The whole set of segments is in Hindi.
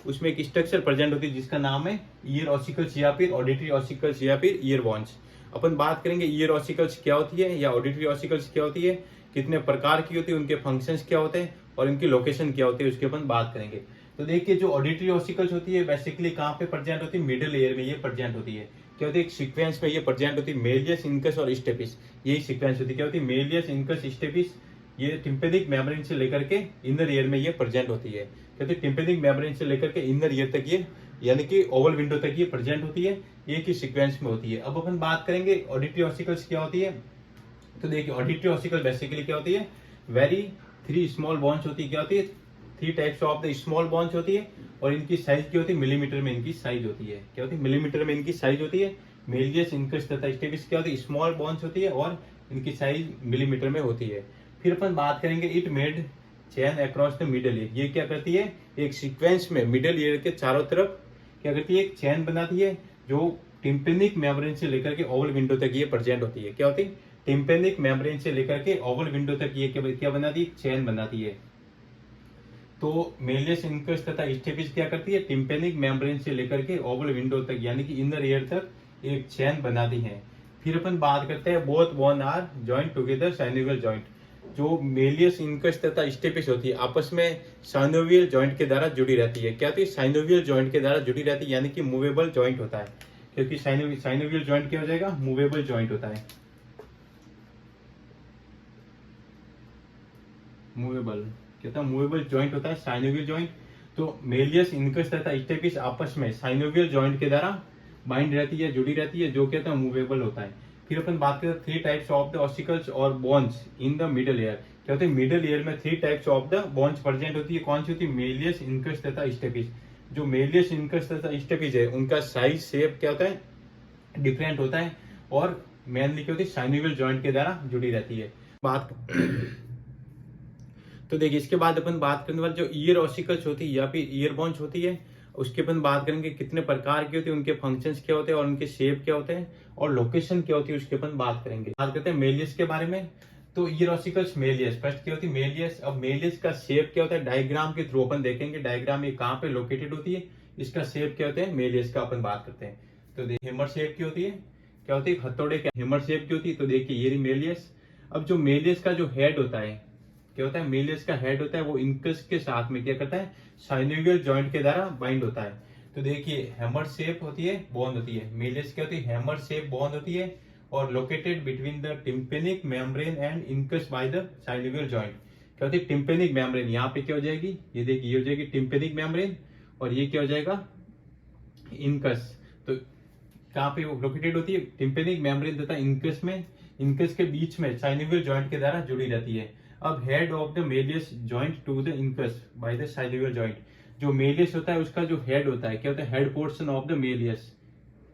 उसमें एक स्ट्रक्चर प्रेजेंट होती है जिसका नाम है ईयर ऑसिकल्स या फिर ऑडिटरी ऑसिकल्स या फिर ईयर बोन्स। अपन बात करेंगे ईयर ऑसिकल्स क्या होती है या ऑडिटरी ऑसिकल्स क्या होती है, कितने प्रकार की होती है, उनके फंक्शंस क्या होते हैं और इनकी लोकेशन क्या होती है, उसकी अपन बात करेंगे। तो देखिए जो ऑडिटरी ऑसिकल्स होती है बेसिकली कहाँ पे प्रेजेंट होती है, मिडिल ईयर में ये प्रेजेंट होती है। क्या होती है, एक सीक्वेंस में ये प्रेजेंट होती है, मेलियस, इनकस और स्टेपिस, यही सीक्वेंस होती है। क्या होती है, मेलियस, इनकस, स्टेपिस, ये टिम्पेनिक मेम्ब्रेन से लेकर के इनर ईयर में ये प्रेजेंट होती है। कहते हैं टिम्पेनिक मेम्ब्रेन से लेकर के इनर ईयर तक ये यानी कि ओवल विंडो तक ये प्रेजेंट होती है, एक ही सीक्वेंस में होती है। अब अपन बात करेंगे ऑडिटरी ऑसिकल्स क्या होती है। तो देखिए ऑडिटरी ऑसिकल बेसिकली क्या होती है, वेरी थ्री स्मॉल बोन्स होती है। क्या होती है, three types of the small bones होती है और इनकी साइज क्या होती है, मिलीमीटर में इनकी साइज होती है। क्या होती है, मिलीमीटर में इनकी साइज होती है। मेलियस, इनकस तथा स्टेपिस क्या होती है, स्मॉल बोन्स होती है और इनकी साइज मिलीमीटर में होती है। फिर अपन बात करेंगे it made chain across the middle year. ये क्या करती है, एक सीक्वेंस में मिडल ईयर के चारों तरफ क्या करती है, एक चैन बनाती है जो टिम्पेनिक मेम्ब्रेन से लेकर के ओवल विंडो तक ये प्रेजेंट होती है। क्या होती है, टिम्पेनिक मेम्ब्रेन से लेकर के ओवल विंडो तक ये क्या बनाती है, चैन बनाती है। तो मेलियस, इनकस तथा स्टेपिस क्या करती है, टिम्पेनिक मेम्ब्रेन से लेकर के ओवल विंडो तक यानी कि इनर ईयर तक एक चैन बनाती है। फिर अपन बात करते हैं both bone are joint together synovial joint. जो मेलियस, इनकस तथा स्टेपिस होती है आपस में साइनोवियल जॉइंट के द्वारा जुड़ी रहती है। क्या होती है, साइनोवियल जॉइंट के द्वारा जुड़ी रहती है यानी कि मूवेबल जॉइंट होता है। क्योंकि साइनोवियल जॉइंट क्या हो जाएगा, मूवेबल जॉइंट होता है। मूवेबल क्या था, मूवेबल जॉइंट होता है साइनोवियल जॉइंट। तो मेलियस, इनकस तथा स्टेपिस आपस में साइनोवियल जॉइंट के द्वारा बाइंड रहती है, जुड़ी रहती है, जो क्या था मूवेबल होता है। फिर अपन बात करते हैं three types of the ossicles और bones in the middle ear. क्या होते हैं, मिडल ईयर में three types of the bones present होती है। कौन सी होती है, मेलियस, इनकस तथा स्टेपिस। जो मेलियस, इनकस तथा स्टेपिस है उनका साइज शेप क्या होता है, डिफरेंट होता है और मेनली क्या होती है, साइनोवियल जॉइंट के द्वारा जुड़ी रहती है। बात तो देखिए इसके बाद अपन बात करने वाले जो ईयर ऑसिकल्स होती है या फिर ईयर बोन्स होती है उसके अपन बात करेंगे कितने प्रकार की होती है, उनके फंक्शंस क्या होते हैं और उनके शेप क्या होते हैं और लोकेशन क्या होती है, उसके अपन बात करेंगे। बात करते हैं मेलियस के बारे में। तो ईयर ऑसिकल्स मेलियस, फर्स्ट क्या होती है मेलियस। अब मेलियस का शेप क्या होता है, डायग्राम के थ्रू अपन देखेंगे डायग्राम ये कहाँ पे लोकेटेड होती है, इसका शेप क्या होता है मेलियस का अपन बात करते हैं। तो देखिए हेमर शेप की होती है। क्या होती है, हथौड़े के हेमर शेप की होती है। तो देखिए ये मेलियस। अब जो मेलियस का जो हेड होता है, क्या होता है, मेलियस का हेड होता है वो इनकस के साथ में क्या करता है, साइनोवियल जॉइंट के द्वारा बाइंड होता है। तो देखिए हैमर शेप होती है, बॉन्ड होती है। मेलियस क्या होती है, हैमर शेप बॉन्ड होती है और located between the tympanic membrane and incus by the synovial joint. क्या होती है, टिम्पेनिक मेम्ब्रेन यहाँ पे क्या हो जाएगी, ये देखिए ये हो जाएगी टिम्पेनिक मेम्ब्रेन और ये क्या हो जाएगा, इनकस। तो कहाँ पे लोकेटेड होती है, टिम्पेनिक मेम्ब्रेन तथा इनकस में, इनकस के बीच में साइनोवियल जॉइंट के द्वारा जुड़ी रहती है। अब head of the malleus joint to the incus by the synovial joint. जो मेलियस होता है उसका जो हेड होता है, क्या होता है, head portion of the Méliès,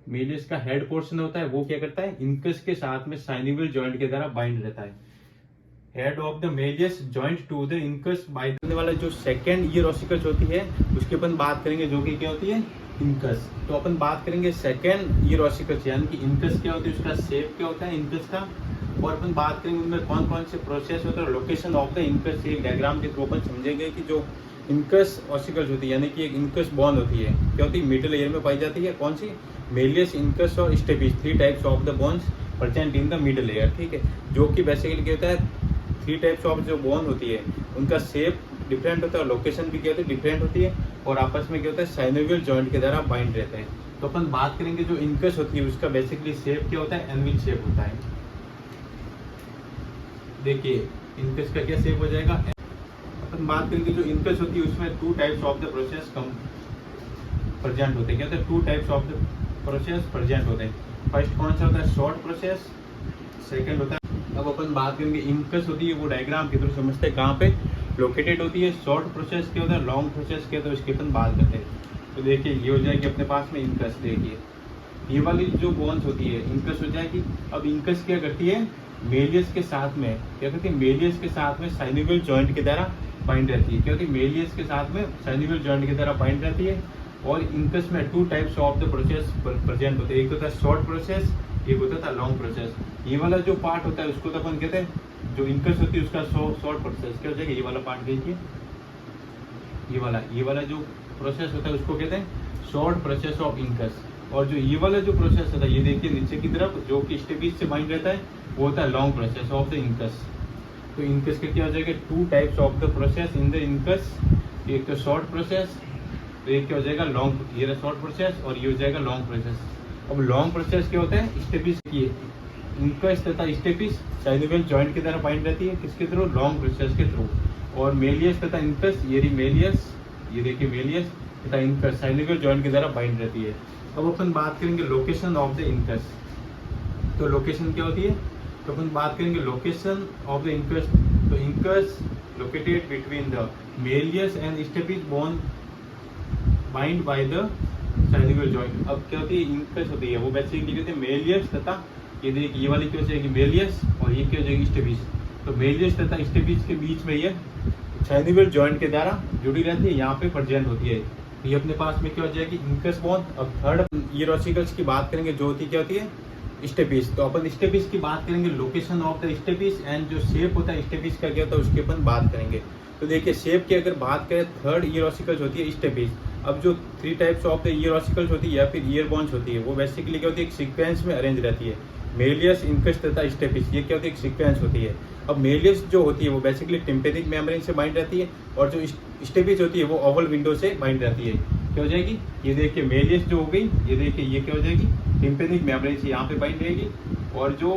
Méliès का हेड पोर्शन होता है वो क्या करता है, इनकस के साथ में साइनोवियल जॉइंट के द्वारा बाइंड रहता है। Head of the malleus joint to the incus by the वाला जो सेकंड ईयर ऑसिकल्स होती है उसकी अपन बात करेंगे जो कि क्या होती है, इनकस। तो अपन बात करेंगे सेकंड ईयर ऑसिकल्स यानी कि इनकस क्या होती है, उसका शेप क्या होता है इनकस का, और अपन बात करेंगे उनमें कौन कौन से प्रोसेस होते हैं, लोकेशन ऑफ द इनकस। ये डायग्राम के थ्रू अपन समझेंगे कि जो इनकस ऑसिकल्स होती है यानी कि एक इनकस बॉन्ड होती है, क्या होती है, मिडिल ईयर में पाई जाती है। कौन सी, मेलियस, इनकस और stapes, three types of the bonds present in the middle ear. ठीक है, जो कि बेसिकली क्या होता है, थ्री टाइप्स ऑफ जो बॉन्ड होती है उनका शेप डिफरेंट होता है और लोकेशन भी क्या होती है, डिफरेंट होती है और आपस में क्या होता है, साइनोवियल जॉइंट के द्वारा बाइंड रहते हैं। तो अपन बात करेंगे जो इनकस होती है उसका बेसिकली शेप क्या होता है, एनविल शेप होता है। देखिए इनकस का क्या शेप हो जाएगा। अपन बात करेंगे जो इनकस होती है उसमें two types of the process come present होते हैं। क्या होता है, two types of the process present होते हैं। फर्स्ट कौन सा होता है, शॉर्ट प्रोसेस, सेकंड होता है। अब अपन बात करेंगे इनकस होती है वो डायग्राम के थ्रू समझते हैं कहाँ पे लोकेटेड होती है। शॉर्ट प्रोसेस क्या होता है, लॉन्ग प्रोसेस क्या होता है, उसकी अपन बात करते हैं। तो देखिए ये हो जाएगी अपने पास में इनकस। देखिए ये वाली जो बोन्स होती है इनकस हो जाएगी। अब इनकस क्या करती है, मेलियस के साथ में क्या करती है, मेलियस के साथ में साइनोवियल जॉइंट की तरह बाइंड रहती है। क्या होती है, मेलियस के साथ में साइनोवियल जॉइंट की तरह बाइंड रहती है। और इनकस में two types of the process present होते हैं, एक होता है शॉर्ट प्रोसेस, एक होता था लॉन्ग प्रोसेस। ये वाला जो पार्ट होता है उसको तो अपन कहते हैं, जो इनकस होती है उसका शॉर्ट प्रोसेस क्या हो जाएगा, ये वाला पार्ट देखिए, ये वाला जो प्रोसेस होता है उसको कहते हैं शॉर्ट प्रोसेस ऑफ इंकस। और जो ये वाला जो प्रोसेस होता है, ये देखिए नीचे की तरफ जो कि स्टेपीज से बाइंड रहता है, वो होता है long process of the incus. तो इंकस के क्या हो जाएगा, two types of the process in the incus. एक तो शॉर्ट प्रोसेस, तो एक क्या हो जाएगा लॉन्ग, ये शॉर्ट प्रोसेस और ये हो जाएगा लॉन्ग प्रोसेस। अब लॉन्ग प्रोसेस क्या होता है, स्टेपीज की इंकस तथा स्टेपीज साइनोवियल जॉइंट की तरह बाइंड रहती है, किसके थ्रू, लॉन्ग प्रोसेस के थ्रू। और मेलियस तथा इंकस, ये रही मेलियस, ये देखिए मेलियस तथा इंकस साइनोवियल जॉइंट की तरह बाइंड रहती है। अब अपन बात करेंगे लोकेशन ऑफ द इंकस। तो लोकेशन क्या होती है, तो अपन बात करेंगे लोकेशन ऑफ द इंकस। तो incus located between the malleus and stapes bone bind by the synovial joint. अब क्या होती है, इंकस होती है वो बेसिकली कहते हैं मेलियस तथा, ये देखिए ये वाली क्या हो जाएगी मेलियस और ये क्या हो जाएगी स्टेपीज। तो मेलियस तथा स्टेपीज के बीच में ये साइनोवियल जॉइंट के द्वारा जुड़ी रहती है, यहाँ पे प्रेजेंट होती है। ये अपने पास में क्या हो जाएगी, इंकस बोन। अब थर्ड ईयर ऑसिकल्स की बात करेंगे, जो होती क्या होती है, स्टेपीज। तो अपन स्टेपीज की बात करेंगे, location of the stapes and जो शेप होता है स्टेपीज का क्या होता है उसकी अपन बात करेंगे। तो देखिए शेप की अगर बात करें, थर्ड ईयर ऑसिकल्स होती है स्टेपीज। अब जो three types of the ear ossicles होती है या फिर ईयर बोन्स होती है, वो बेसिकली क्या होती है, एक सीक्वेंस में अरेंज रहती है, मेलियस, इंकस तथा स्टेपीज। ये क्या होती है, एक सीक्वेंस होती है। अब मेलियस जो होती है वो बेसिकली टिम्पेनिक मेम्ब्रेन से बाइंड रहती है, और जो स्टेपीज होती है वो ओवल विंडो से बाइंड रहती है। क्या हो जाएगी, ये देखिए मेलियस जो हो गई, ये देखिए ये क्या हो जाएगी, टिम्पेनिक मेम्ब्रेन से यहाँ पे बाइंड रहेगी, और जो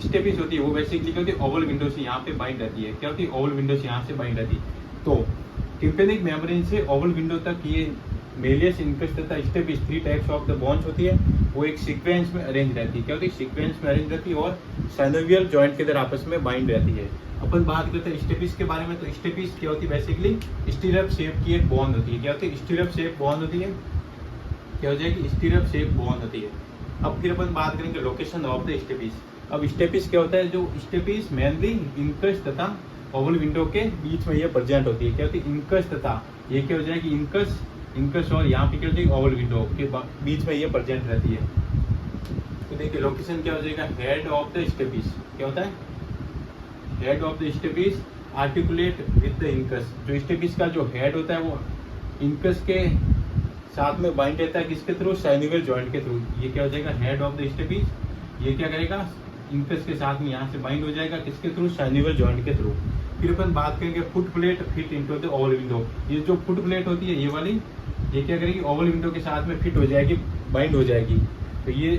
स्टेपीज होती है वो बेसिकली क्या होती है, ओवल विंडो से यहाँ पे बाइंड रहती है। क्या होती है, ओवल विंडो से यहाँ से बाइंड रहती है। तो टिम्पेनिक मेम्ब्रेन से ओवल विंडो तक ये मेलियस, इंकस तथा stapes three types of the bones होती है, वो एक सीक्वेंस में अरेंज रहती है। क्या होती है, सीक्वेंस में अरेंज रहती है और साइनोवियल जॉइंट के तरह आपस में बाइंड रहती है। अपन बात करते हैं स्टेपीज के बारे में। तो स्टेपीज क्या होती है, बेसिकली स्टीरअप शेप की एक बॉन्ड होती है। क्या होती है, स्टीरअप शेप बॉन्ड होती है। क्या हो जाएगी, स्टीरअप शेप बॉन्ड होती है। अब फिर अपन बात करेंगे लोकेशन ऑफ द स्टेपीज। अब स्टेपीज क्या होता है, जो स्टेपीज मेनली इंकस तथा ओवल विंडो के बीच में ये प्रेजेंट होती है। क्या होती है, इंकस तथा, ये क्या हो जाएगी, इंकस और यहाँ पे क्या हो जाएगी, ओवल विंडो के बीच में ये प्रेजेंट रहती है। तो देखिए लोकेशन क्या हो जाएगा, हेड ऑफ द स्टेपीज। क्या होता है, head of the stapes articulate with the incus. जो स्टेपीज का जो हेड होता है वो इंकस के साथ में बाइंड रहता है, किसके थ्रू, साइनोवियल जॉइंट के थ्रू। ये क्या हो जाएगा, हेड ऑफ द स्टेपीज। ये क्या करेगा, इंकस के साथ में यहाँ से बाइंड हो जाएगा, किसके थ्रू, साइनोवियल जॉइंट के थ्रू। फिर अपन बात करेंगे foot plate fit into the Oval window. ये जो फुट प्लेट होती है ये वाली, ये क्या करेगी, ओवल विंडो के साथ में फिट हो जाएगी, बाइंड हो जाएगी। तो ये